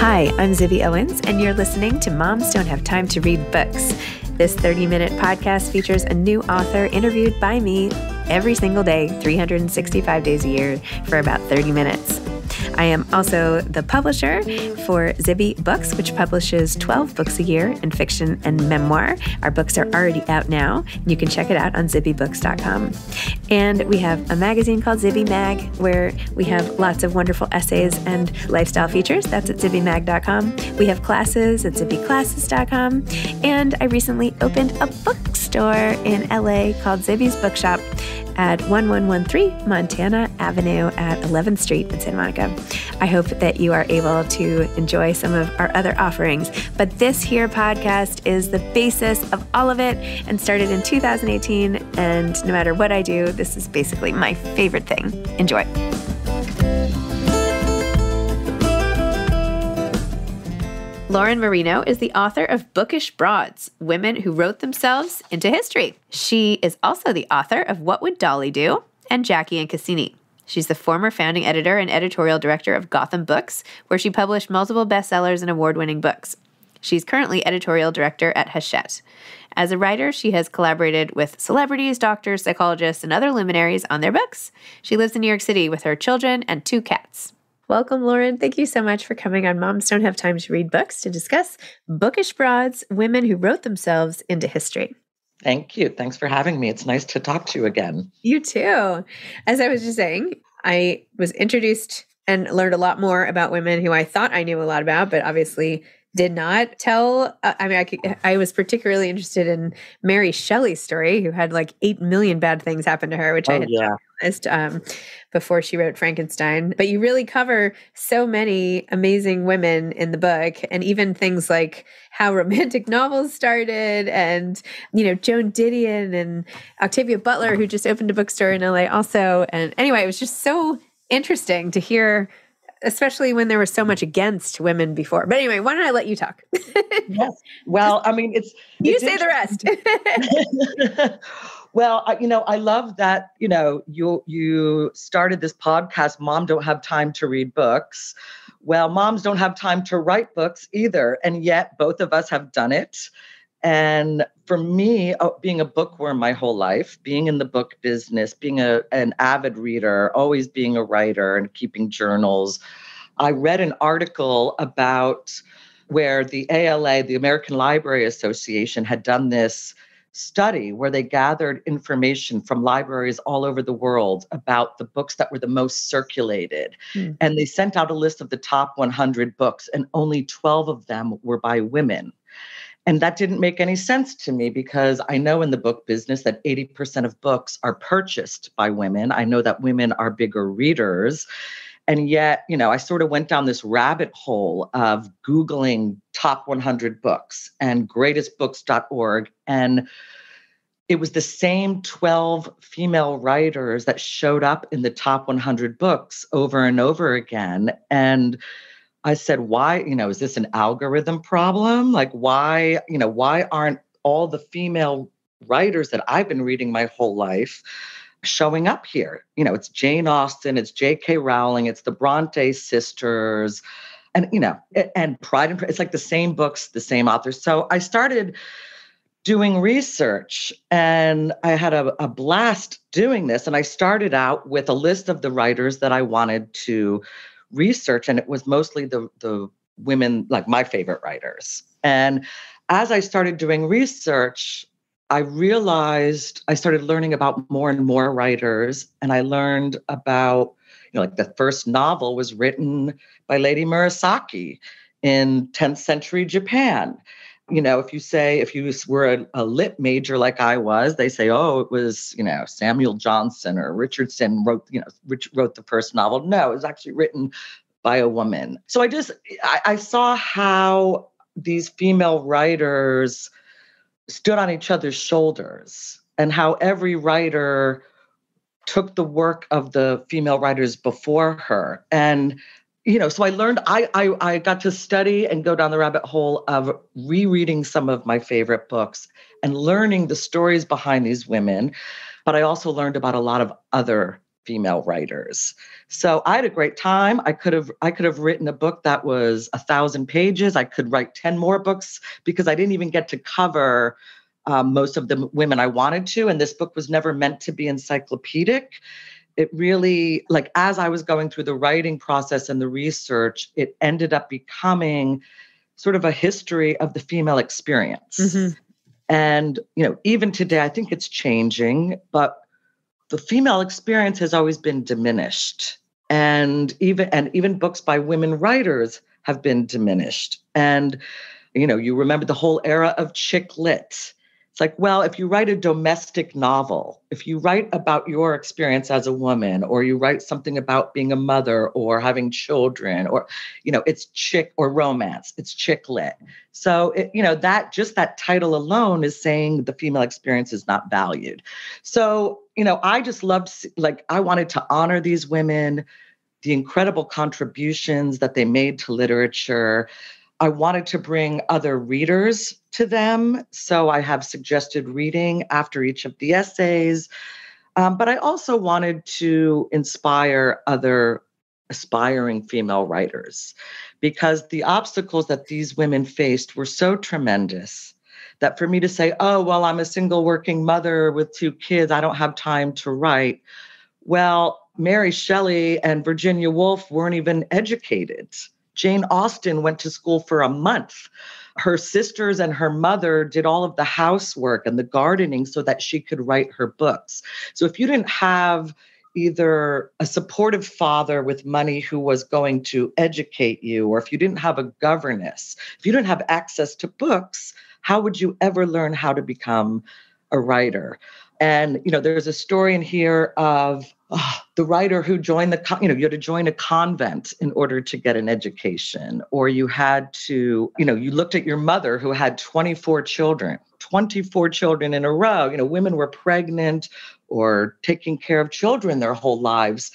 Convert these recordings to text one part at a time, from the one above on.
Hi, I'm Zibby Owens, and you're listening to Moms Don't Have Time to Read Books. This 30-minute podcast features a new author interviewed by me every single day, 365 days a year, for about 30 minutes. I am also the publisher for Zibby Books, which publishes 12 books a year in fiction and memoir. Our books are already out now. You can check it out on zibbybooks.com. And we have a magazine called Zibby Mag, where we have lots of wonderful essays and lifestyle features. That's at zibbymag.com. We have classes at zibbyclasses.com. And I recently opened a bookstore in LA called Zibby's Bookshop at 1113 Montana Avenue at 11th Street in Santa Monica. I hope that you are able to enjoy some of our other offerings. But this here podcast is the basis of all of it and started in 2018. And no matter what I do, this is basically my favorite thing. Enjoy. Lauren Marino is the author of Bookish Broads, Women Who Wrote Themselves into History. She is also the author of What Would Dolly Do? And Jackie and Cassini. She's the former founding editor and editorial director of Gotham Books, where she published multiple bestsellers and award-winning books. She's currently editorial director at Hachette. As a writer, she has collaborated with celebrities, doctors, psychologists, and other luminaries on their books. She lives in New York City with her children and 2 cats. Welcome, Lauren. Thank you so much for coming on Moms Don't Have Time to Read Books to discuss Bookish Broads, Women Who Wrote Themselves into History. Thank you. Thanks for having me. It's nice to talk to you again. You too. As I was just saying, I was introduced and learned a lot more about women who I thought I knew a lot about, but obviously did not tell. I was particularly interested in Mary Shelley's story, who had like 8 million bad things happen to her, which I had realized before she wrote Frankenstein. But you really cover so many amazing women in the book, and even things like how romantic novels started, and Joan Didion and Octavia Butler, who just opened a bookstore in LA also. And anyway, it was just so interesting to hear, especially when there was so much against women before. But anyway, why don't I let you talk? Yes. Well, I mean, you say the rest. Well, I love that, you started this podcast, Mom Don't Have Time to Read Books. Well, moms don't have time to write books either. And yet both of us have done it. And for me, being a bookworm my whole life, being in the book business, being an avid reader, always being a writer and keeping journals, I read an article about where the ALA, the American Library Association, had done this study where they gathered information from libraries all over the world about the books that were the most circulated. And they sent out a list of the top 100 books, and only 12 of them were by women. And that didn't make any sense to me, because I know in the book business that 80% of books are purchased by women. I know that women are bigger readers. And yet, I sort of went down this rabbit hole of Googling top 100 books and greatestbooks.org. And it was the same 12 female writers that showed up in the top 100 books over and over again. And I said, why, is this an algorithm problem? Like, why aren't all the female writers that I've been reading my whole life showing up here? It's Jane Austen, it's J.K. Rowling, it's the Bronte sisters, and, and Pride and Prejudice. It's like the same books, the same authors. So I started doing research, and I had a blast doing this. And I started out with a list of the writers that I wanted to research, and it was mostly the women, like my favorite writers. And as I started doing research, I realized I started learning about more and more writers, and I learned about, like the first novel was written by Lady Murasaki in 10th century Japan. If you were a lit major like I was, they say, oh, it was, Samuel Johnson or Richardson wrote the first novel. No, it was actually written by a woman. So I saw how these female writers stood on each other's shoulders, and how every writer took the work of the female writers before her. And so I learned, I got to study and go down the rabbit hole of rereading some of my favorite books and learning the stories behind these women. But I also learned about a lot of other female writers. So I had a great time. I could have written a book that was 1,000 pages. I could write 10 more books because I didn't even get to cover most of the women I wanted to. And this book was never meant to be encyclopedic. It really, like, as I was going through the writing process and the research, it ended up becoming sort of a history of the female experience. Mm-hmm. And, even today, I think it's changing, but the female experience has always been diminished. And even books by women writers have been diminished. And, you remember the whole era of chick lit. It's like, well, if you write a domestic novel, if you write about your experience as a woman, or you write something about being a mother or having children, or, it's chick or romance, it's chick lit. So, that title alone is saying the female experience is not valued. So, I just loved, I wanted to honor these women, the incredible contributions that they made to literature. I wanted to bring other readers to them. So I have suggested reading after each of the essays. But I also wanted to inspire other aspiring female writers, because the obstacles that these women faced were so tremendous that for me to say, oh, well, I'm a single working mother with 2 kids, I don't have time to write. Well, Mary Shelley and Virginia Woolf weren't even educated. Jane Austen went to school for a month. Her sisters and her mother did all of the housework and the gardening so that she could write her books. So if you didn't have either a supportive father with money who was going to educate you, or if you didn't have a governess, if you didn't have access to books, how would you ever learn how to become a writer? And, there's a story in here of the writer who joined you had to join a convent in order to get an education, or you had to, you looked at your mother who had 24 children in a row. Women were pregnant or taking care of children their whole lives.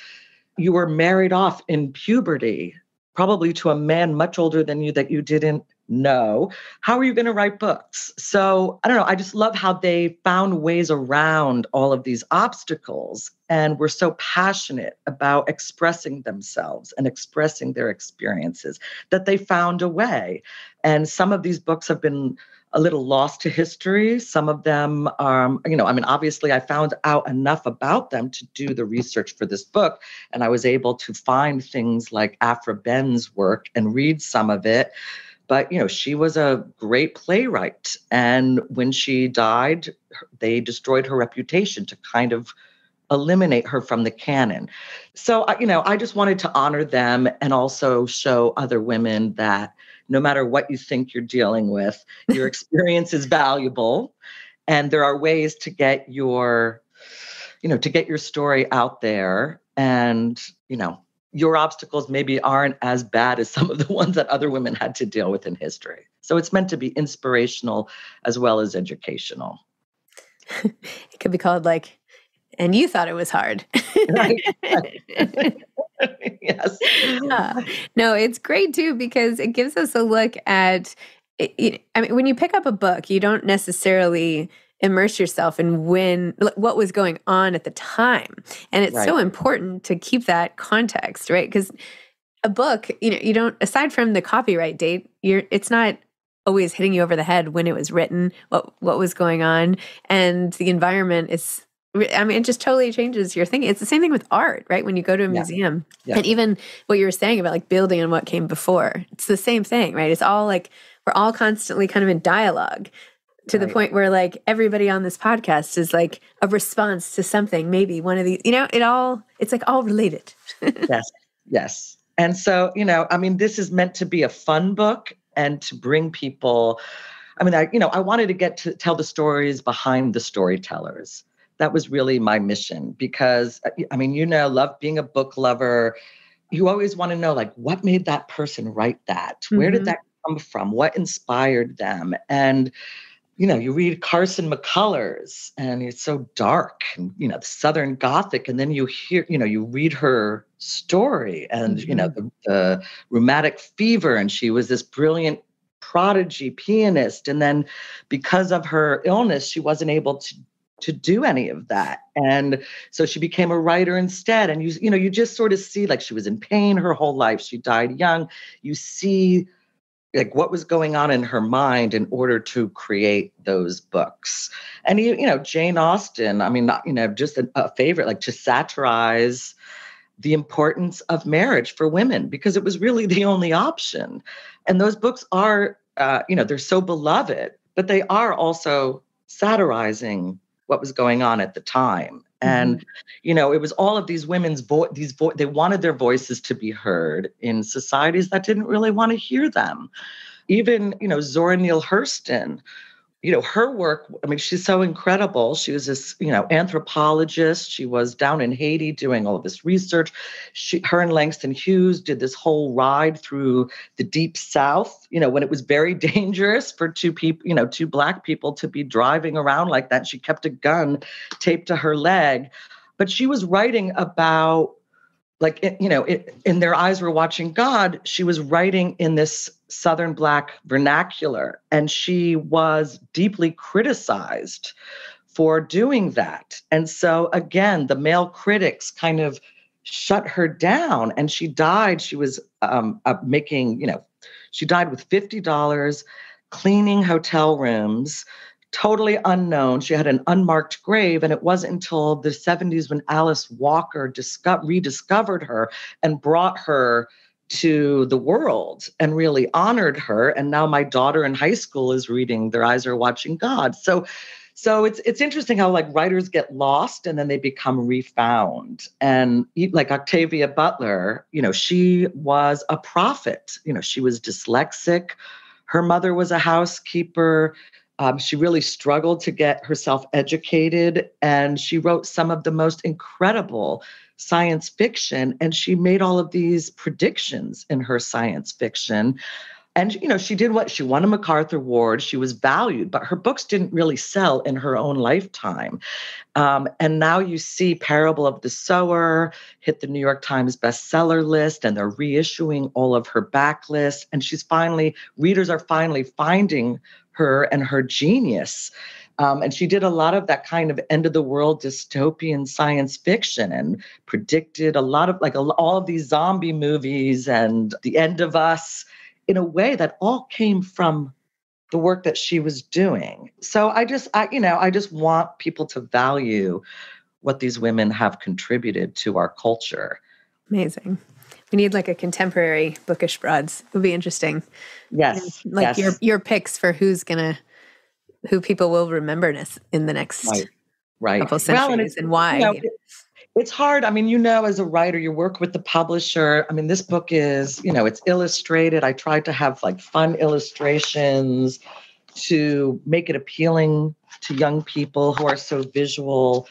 You were married off in puberty, probably to a man much older than you that you didn't know. How are you going to write books? So I don't know. I just love how they found ways around all of these obstacles and were so passionate about expressing themselves and expressing their experiences that they found a way. And some of these books have been a little lost to history. Some of them, obviously I found out enough about them to do the research for this book. And I was able to find things like Afra Ben's work and read some of it. But, she was a great playwright. And when she died, they destroyed her reputation to kind of eliminate her from the canon. So, I just wanted to honor them and also show other women that no matter what you think you're dealing with, your experience is valuable. And there are ways to get your story out there. And, your obstacles maybe aren't as bad as some of the ones that other women had to deal with in history. So it's meant to be inspirational as well as educational. It could be called and you thought it was hard. Right. Yes. No, it's great too, because it gives us a look at, when you pick up a book, you don't necessarily immerse yourself in what was going on at the time. And it's so important to keep that context, right? Because a book, you don't, aside from the copyright date, it's not always hitting you over the head when it was written, what was going on. And the environment is, it just totally changes your thinking. It's the same thing with art, right? When you go to a museum, and even what you were saying about building on what came before, it's the same thing, right? It's all we're all constantly kind of in dialogue to the point where everybody on this podcast is a response to something, maybe one of these, it's all related. Yes. And so, this is meant to be a fun book and to bring people, I wanted to get to tell the stories behind the storytellers. That was really my mission because, love being a book lover. You always want to know, what made that person write that? Mm-hmm. Where did that come from? What inspired them? And, you read Carson McCullers and it's so dark and, the Southern Gothic. And then you hear, you read her story and, mm-hmm. The rheumatic fever. And she was this brilliant prodigy pianist. And then because of her illness, she wasn't able to to do any of that. And so she became a writer instead. And you just sort of see like she was in pain her whole life. She died young. You see like what was going on in her mind in order to create those books. And Jane Austen, I mean, just a favorite, like to satirize the importance of marriage for women, because it was really the only option. And those books are, they're so beloved, but they are also satirizing what was going on at the time. And, it was all of these women's they wanted their voices to be heard in societies that didn't really want to hear them. Even, Zora Neale Hurston, her work, I mean, she's so incredible. She was this, anthropologist. She was down in Haiti doing all of this research. Her and Langston Hughes did this whole ride through the deep South, when it was very dangerous for two Black people to be driving around like that. She kept a gun taped to her leg. But she was writing about, like, in Their Eyes Were Watching God, she was writing in this Southern Black vernacular, and she was deeply criticized for doing that. And so, again, the male critics kind of shut her down, and she died. She was she died with $50, cleaning hotel rooms, totally unknown. She had an unmarked grave, and it wasn't until the 70s when Alice Walker rediscovered her and brought her to the world and really honored her. And now my daughter in high school is reading Their Eyes Are Watching God. So it's interesting how like writers get lost and then they become refound. And like Octavia Butler, she was a prophet. She was dyslexic. Her mother was a housekeeper. She really struggled to get herself educated, and she wrote some of the most incredible science fiction. And she made all of these predictions in her science fiction. And, she did she won a MacArthur Award. She was valued, but her books didn't really sell in her own lifetime. And now you see Parable of the Sower hit the New York Times bestseller list, and they're reissuing all of her backlist. And readers are finally finding her and her genius. And she did a lot of that kind of end of the world dystopian science fiction and predicted a lot of all of these zombie movies and The End of Us in a way that all came from the work that she was doing. So I just want people to value what these women have contributed to our culture. Amazing. We need like a contemporary Bookish Broads. It would be interesting. Yes. Like your picks for who people will remember in the next couple centuries and why. It's hard. I mean, as a writer, you work with the publisher. I mean, this book is, it's illustrated. I tried to have like fun illustrations to make it appealing to young people who are so visual.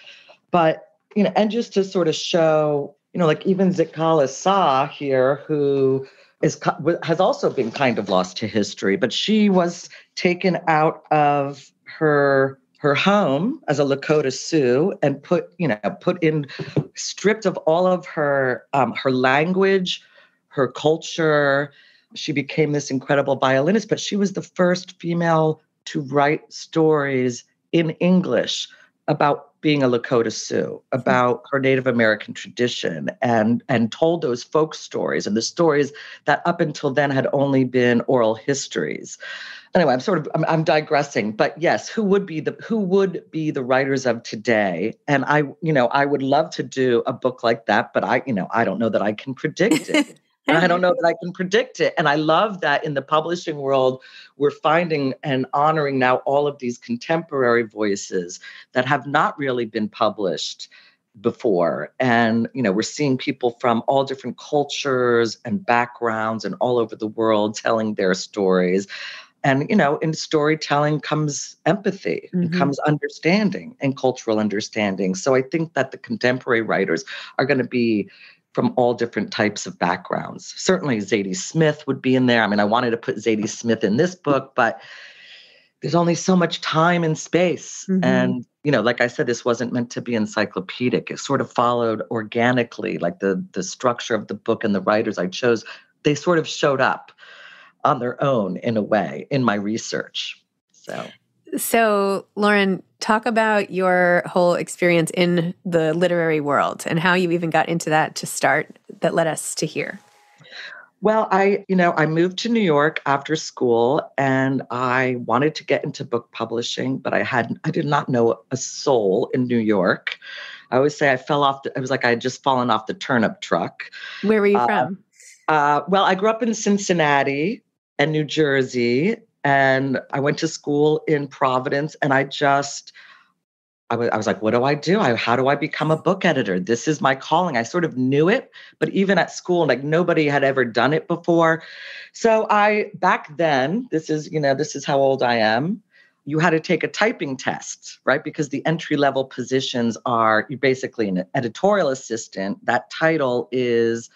But, and just to sort of show, like even Zikala Sa here, who has also been kind of lost to history, but she was taken out of her home as a Lakota Sioux and stripped of all of her language, her culture. She became this incredible violinist, but she was the first female to write stories in English about being a Lakota Sioux, about her Native American tradition, and told those folk stories and the stories that up until then had only been oral histories. Anyway, I'm digressing, but yes, who would be the writers of today? And I would love to do a book like that, but I don't know that I can predict it. And I don't know that I can predict it. And I love that in the publishing world, we're finding and honoring now all of these contemporary voices that have not really been published before. And, we're seeing people from all different cultures and backgrounds and all over the world telling their stories. And, in storytelling comes empathy, and comes understanding and cultural understanding. So I think that the contemporary writers are going to be from all different types of backgrounds. Certainly Zadie Smith would be in there. I mean, I wanted to put Zadie Smith in this book, but there's only so much time and space. And, like I said, this wasn't meant to be encyclopedic. It sort of followed organically, like the structure of the book and the writers I chose, they sort of showed up on their own in a way in my research. So, Lauren, talk about your whole experience in the literary world and how you even got into that to start that led us to here. Well, I moved to New York after school and I wanted to get into book publishing, but I did not know a soul in New York. I always say I fell off. It was like I had just fallen off the turnip truck. Where were you from? Well, I grew up in Cincinnati and New Jersey, and I went to school in Providence, and I was like, what do I do? How do I become a book editor? This is my calling. I sort of knew it, but even at school, like nobody had ever done it before. So back then, this is how old I am. You had to take a typing test, right? Because the entry level positions you're basically an editorial assistant. That title is,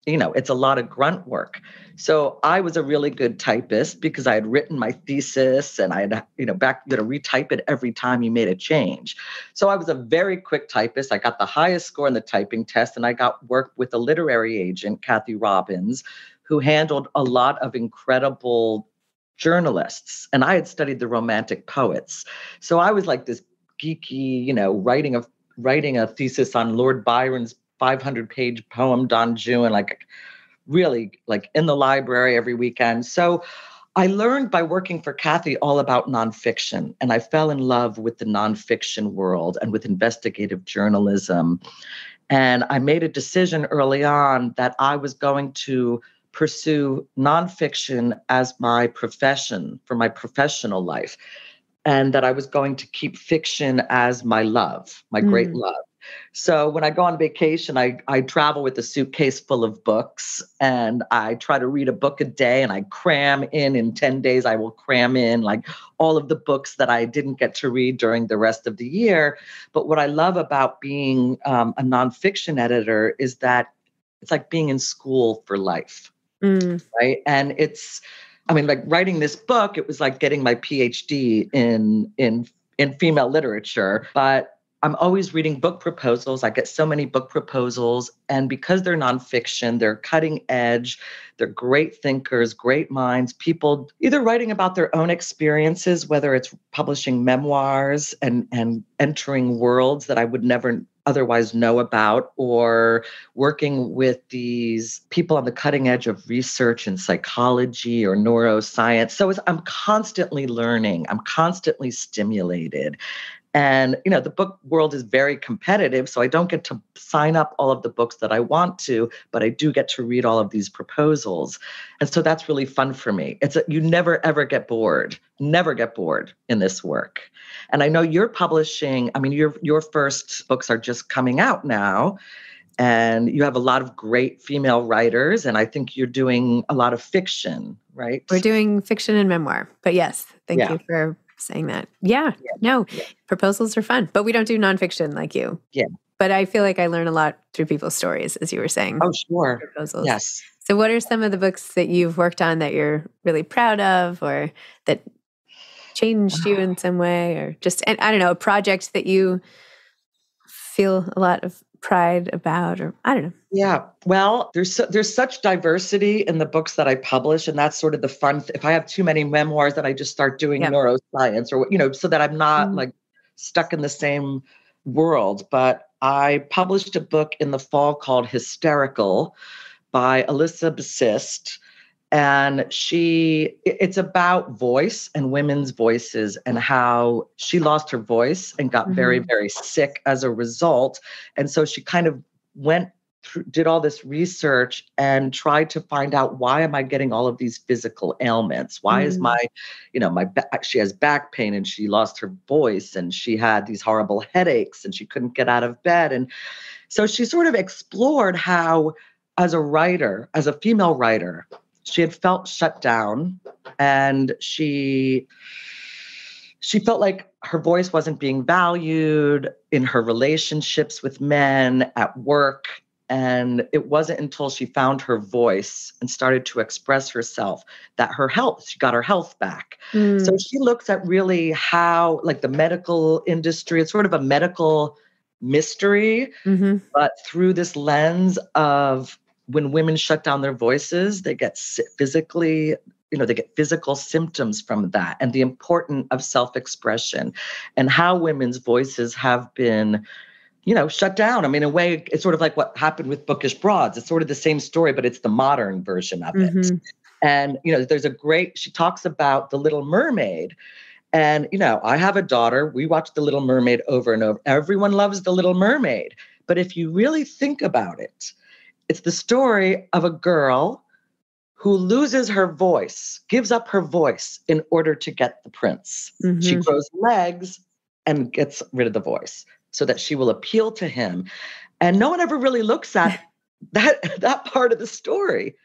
it's a lot of grunt work. So I was a really good typist because I had written my thesis and I had, back, retype it every time you made a change. So I was a very quick typist. I got the highest score in the typing test and I got work with a literary agent, Kathy Robbins, who handled a lot of incredible journalists. And I had studied the Romantic poets. So I was like this geeky, writing a thesis on Lord Byron's 500-page poem, Don Juan, really in the library every weekend. So I learned by working for Kathy all about nonfiction. And I fell in love with the nonfiction world and with investigative journalism. And I made a decision early on that I was going to pursue nonfiction as my profession for my professional life. And that I was going to keep fiction as my love, my great love. So when I go on vacation, I travel with a suitcase full of books and I try to read a book a day and I cram in 10 days, I will cram in like all of the books that I didn't get to read during the rest of the year. But what I love about being a nonfiction editor is that it's like being in school for life, right? And like writing this book, it was like getting my PhD in female literature, but I'm always reading book proposals. I get so many book proposals. And because they're nonfiction, they're cutting edge. They're great thinkers, great minds, people either writing about their own experiences, whether it's publishing memoirs and entering worlds that I would never otherwise know about, or working with these people on the cutting edge of research in psychology or neuroscience. So I'm constantly learning. I'm constantly stimulated. And, the book world is very competitive, so I don't get to sign up all of the books that I want to, but I do get to read all of these proposals. And so that's really fun for me. You never, ever get bored in this work. And I know you're publishing, your first books are just coming out now, and you have a lot of great female writers, and I think you're doing a lot of fiction, right? We're doing fiction and memoir, but yes, thank you for saying that. Proposals are fun, but we don't do nonfiction like you. Yeah. But I feel like I learn a lot through people's stories, as you were saying. Oh, sure. Proposals. Yes. So what are some of the books that you've worked on that you're really proud of or that changed you in some way, or just, and I don't know, a project that you feel a lot of pride about, or I don't know. Yeah. Well, there's such diversity in the books that I publish. And that's sort of the fun. If I have too many memoirs, then I just start doing neuroscience or, so that I'm not like stuck in the same world. But I published a book in the fall called Hysterical by Alyssa Bassist. And it's about voice and women's voices and how she lost her voice and got very, very sick as a result. And so she kind of did all this research and tried to find out, why am I getting all of these physical ailments? Why is she has back pain and she lost her voice and she had these horrible headaches and she couldn't get out of bed. And so she sort of explored how, as a female writer, she had felt shut down and she felt like her voice wasn't being valued in her relationships with men, at work. And it wasn't until she found her voice and started to express herself that she got her health back. So she looks at really how, like, the medical industry, it's sort of a medical mystery, but through this lens of when women shut down their voices, they get physically they get physical symptoms from that, and the importance of self-expression and how women's voices have been, shut down. I mean, in a way, it's sort of like what happened with Bookish Broads. It's sort of the same story, but it's the modern version of it. Mm-hmm. And, she talks about The Little Mermaid. And, I have a daughter. We watch The Little Mermaid over and over. Everyone loves The Little Mermaid. But if you really think about it, it's the story of a girl who loses her voice, gives up her voice in order to get the prince. Mm-hmm. She grows legs and gets rid of the voice so that she will appeal to him. And no one ever really looks at that part of the story.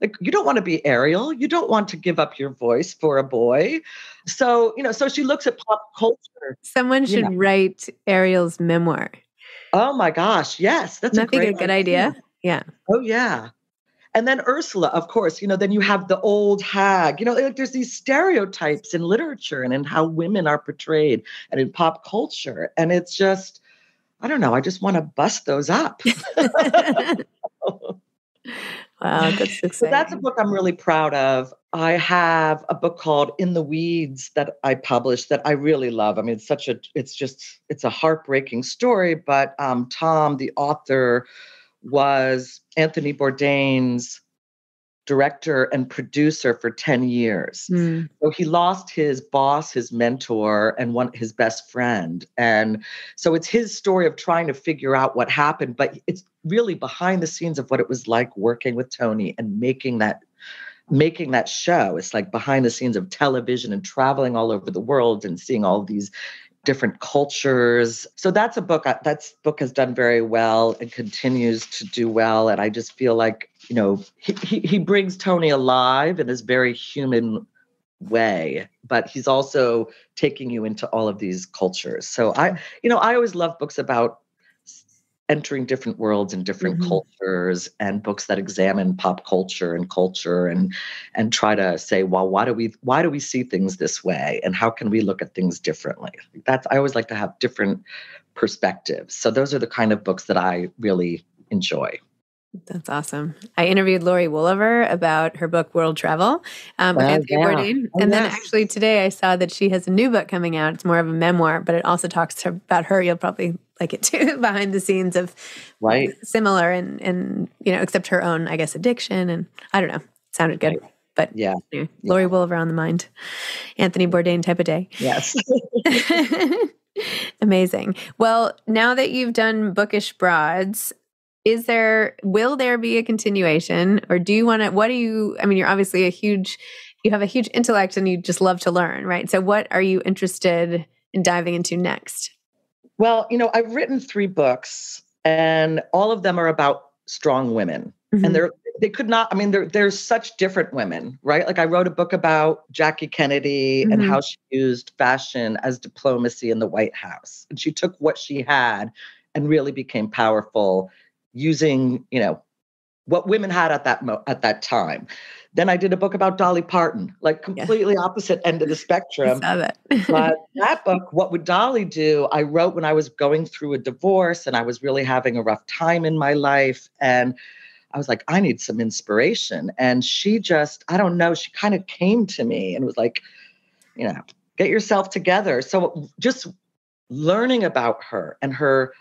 Like, you don't want to be Ariel. You don't want to give up your voice for a boy. So, so she looks at pop culture. Someone should write Ariel's memoir. Oh my gosh. Yes. That's a great good idea. Yeah. Oh yeah. And then Ursula, of course, then you have the old hag, there's these stereotypes in literature and in how women are portrayed and in pop culture. And it's just, I don't know. I just want to bust those up. Wow, that's exciting. So that's a book I'm really proud of. I have a book called In the Weeds that I published that I really love. I mean, it's a heartbreaking story, but Tom, the author, was Anthony Bourdain's director and producer for 10 years. Mm. So he lost his boss, his mentor, and his best friend. And so it's his story of trying to figure out what happened, but it's really behind the scenes of what it was like working with Tony and making that show. It's like behind the scenes of television and traveling all over the world and seeing all these different cultures. So that's a book. That book has done very well and continues to do well. And I just feel like, he brings Tony alive in this very human way, but he's also taking you into all of these cultures. So I always love books about entering different worlds and different cultures, and books that examine pop culture and try to say, well, why do we see things this way, and how can we look at things differently? I always like to have different perspectives. So those are the kind of books that I really enjoy. That's awesome. I interviewed Lori Woolever about her book, World Travel, with Anthony Bourdain. And then actually today I saw that she has a new book coming out. It's more of a memoir, but it also talks about her. You'll probably like it too, behind the scenes of similar and except her own, I guess, addiction. And I don't know, it sounded good. But anyway, Lori Woolever on the mind. Anthony Bourdain type of day. Yes. Amazing. Well, now that you've done Bookish Broads, will there be a continuation, or do you want to, you're obviously you have a huge intellect and you just love to learn, right? So what are you interested in diving into next? Well, I've written 3 books and all of them are about strong women. Mm-hmm. And they could not, they're such different women, right? Like I wrote a book about Jackie Kennedy and how she used fashion as diplomacy in the White House. And she took what she had and really became powerful using, what women had at that time. Then I did a book about Dolly Parton, like completely opposite end of the spectrum. I saw that. But that book, What Would Dolly Do?, I wrote when I was going through a divorce and I was really having a rough time in my life. And I was like, I need some inspiration. And she just, I don't know, she kind of came to me and was like, get yourself together. So just learning about her and her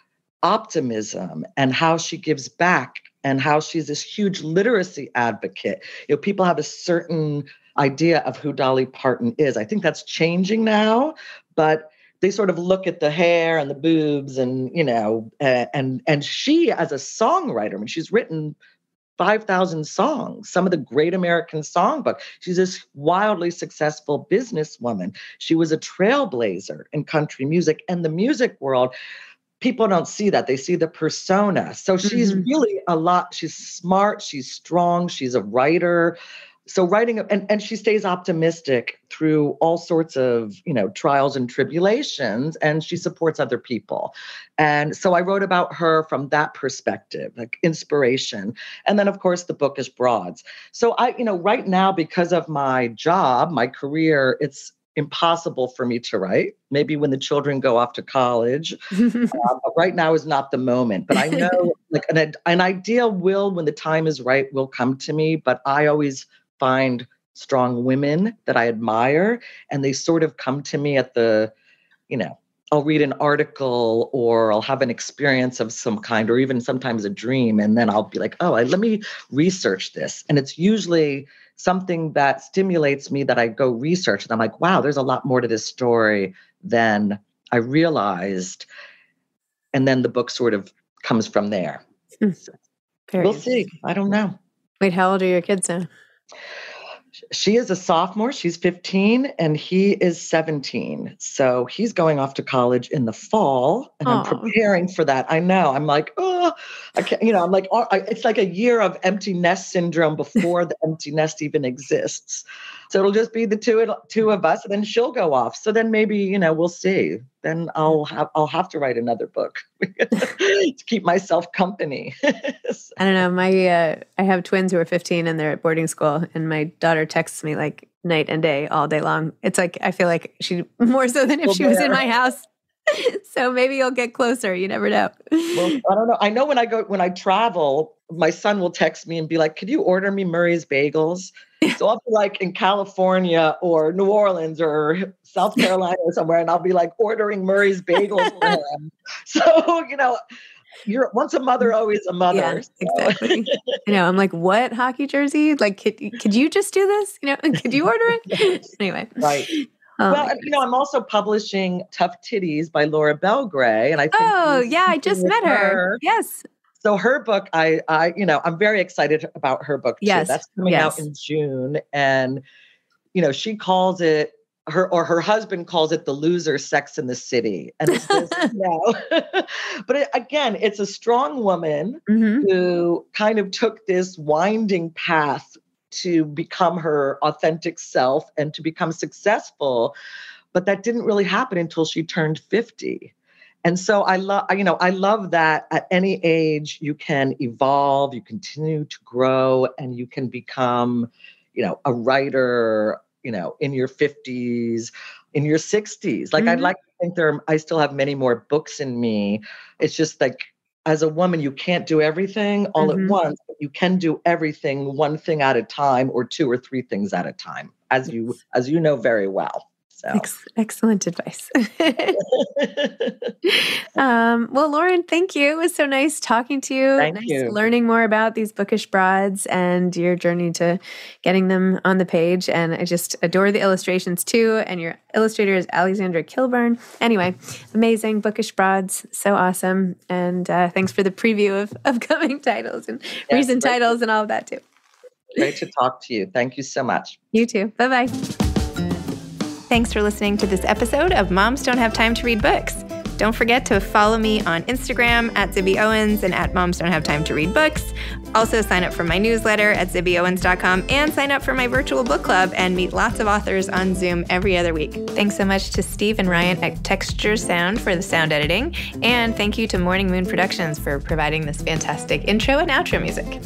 optimism and how she gives back and how she's this huge literacy advocate. People have a certain idea of who Dolly Parton is. I think that's changing now, but they sort of look at the hair and the boobs and, and she as a songwriter, she's written 5,000 songs, some of the great American songbook. She's this wildly successful businesswoman. She was a trailblazer in country music and the music world. People don't see that. They see the persona. So she's really a lot. She's smart. She's strong. She's a writer. So writing, and she stays optimistic through all sorts of, trials and tribulations, and she supports other people. And so I wrote about her from that perspective, like inspiration. And then, of course, the Bookish Broads. So right now, because of my job, my career, it's impossible for me to write. Maybe when the children go off to college. But right now is not the moment. But I know like an ideal when the time is right, will come to me. But I always find strong women that I admire. And they sort of come to me at the, I'll read an article or I'll have an experience of some kind, or even sometimes a dream. And then I'll be like, let me research this. And it's usually something that stimulates me that I go research. And I'm like, wow, there's a lot more to this story than I realized. And then the book sort of comes from there. So we'll see. I don't know. Wait, how old are your kids now? She is a sophomore. She's 15 and he is 17. So he's going off to college in the fall and I'm preparing for that. I know. I'm like, I can't, I'm like, it's like a year of empty nest syndrome before the empty nest even exists. So it'll just be the two of us and then she'll go off. So then maybe, we'll see. Then I'll have to write another book to keep myself company. I don't know. I have twins who are 15 and they're at boarding school, and my daughter texts me like night and day, all day long. It's like, I feel like she more so than if she was in my house. So maybe you'll get closer. You never know. Well, I don't know. I know when I travel, my son will text me and be like, could you order me Murray's Bagels? So I'll be like in California or New Orleans or South Carolina or somewhere, and I'll be like ordering Murray's Bagels for him. So, you're once a mother, always a mother. Yeah, so. Exactly. I'm like, what hockey jersey? Like, could you just do this? Could you order it? Anyway. Right. Well, I'm also publishing Tough Titties by Laura Belgray. And I think I just met her. Yes. So her book, I'm very excited about her book too. Yes. That's coming out in June. And, she calls it, her husband calls it the loser Sex in the City. And it's this, but again, it's a strong woman who kind of took this winding path to become her authentic self and to become successful. But that didn't really happen until she turned 50. And so I love that at any age you can evolve, you continue to grow, and you can become, a writer, in your 50s, in your 60s. Like I'd like to think I still have many more books in me. It's just like, as a woman, you can't do everything all at once, but you can do everything one thing at a time or two or three things at a time, as you know very well. So. Excellent advice. Well, Lauren, thank you. It was so nice talking to you. Thank you. Learning more about these bookish broads and your journey to getting them on the page. And I just adore the illustrations too. And your illustrator is Alexandra Kilburn. Anyway, amazing bookish broads. So awesome. And thanks for the preview of upcoming titles and recent titles and all of that too. Great to talk to you. Thank you so much. You too. Bye-bye. Thanks for listening to this episode of Moms Don't Have Time to Read Books. Don't forget to follow me on Instagram at Zibby Owens and at Moms Don't Have Time to Read Books. Also sign up for my newsletter at zibbyowens.com and sign up for my virtual book club and meet lots of authors on Zoom every other week. Thanks so much to Steve and Ryan at Texture Sound for the sound editing. And thank you to Morning Moon Productions for providing this fantastic intro and outro music.